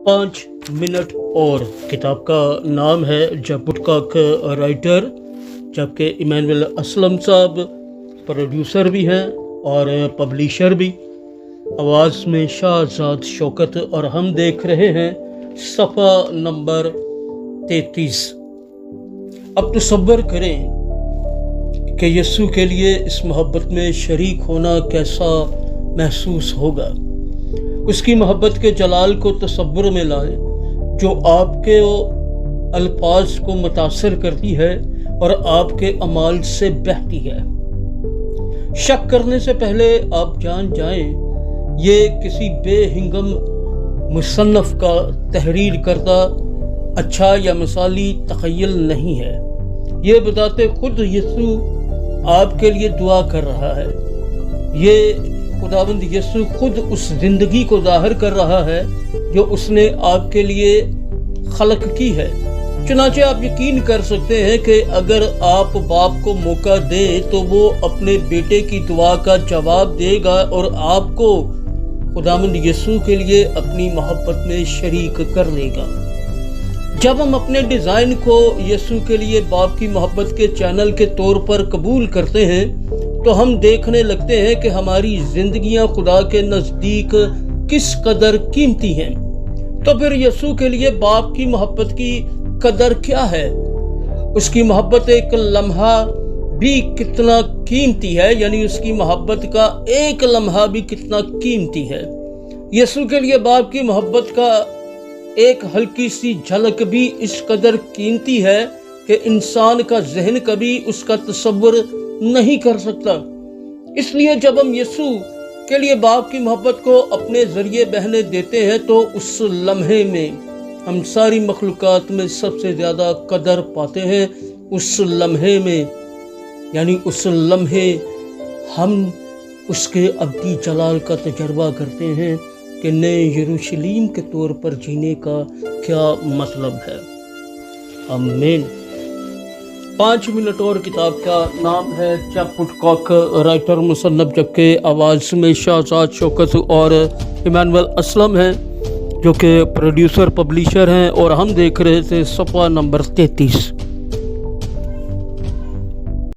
5 minute और किताब का नाम है जब वुडकॉक राइटर, जबकि इमानुएल असलम साहब प्रोड्यूसर भी हैं और पब्लिशर भी। आवाज़ में शाहजाद शौकत और हम देख रहे हैं सफ़ा नंबर 33। अब तसव्वुर करें कि यीशु के लिए इस मोहब्बत में शरीक होना कैसा महसूस होगा। उसकी मोहब्बत के जलाल को तसव्वुर में लाएं जो आपके अल्फाज को मुतासर करती है और आपके अमाल से बहती है। शक करने से पहले आप जान जाएं ये किसी बेहिंगम मुसन्नफ का तहरीर करदा अच्छा या मिसाली तख़य्युल नहीं है। ये बताते खुद यीशु आपके लिए दुआ कर रहा है। ये खुदावंद यीशु खुद उस ज़िंदगी को ज़ाहिर कर रहा है जो उसने आपके लिए खलक की है। चुनांचे आप यकीन कर सकते हैं कि अगर आप बाप को मौका दें तो वो अपने बेटे की दुआ का जवाब देगा और आपको खुदावंद यीशु के लिए अपनी मोहब्बत में शरीक कर लेगा। जब हम अपने डिज़ाइन को यीशु के लिए बाप की मोहब्बत के चैनल के तौर पर कबूल करते हैं तो हम देखने लगते हैं कि हमारी ज़िंदगियां खुदा के नज़दीक किस कदर कीमती हैं। तो फिर यीशु के लिए बाप की मोहब्बत की कदर क्या है? उसकी मोहब्बत एक लम्हा भी कितना कीमती है, यानी उसकी मोहब्बत का एक लम्हा भी कितना कीमती है। यीशु के लिए बाप की मोहब्बत का एक हल्की सी झलक भी इस कदर कीमती है कि इंसान का जहन कभी उसका तसव्वुर नहीं कर सकता। इसलिए जब हम यीशु के लिए बाप की मोहब्बत को अपने ज़रिए बहने देते हैं तो उस लम्हे में हम सारी मखलूक़ात में सबसे ज़्यादा कदर पाते हैं। उस लम्हे में, यानी उस लम्हे हम उसके अब्दी जलाल का तजर्बा करते हैं कि नए यरूशलेम के तौर पर जीने का क्या मतलब है। आमीन। 5 मिनट और किताब का नाम है जब वुडकॉक राइटर मुसन्नफ, जबकि आवाज़ में शाहजाद शौकत और इमानुएल असलम हैं जो कि प्रोड्यूसर पब्लिशर हैं और हम देख रहे थे सफ़ा नंबर 33।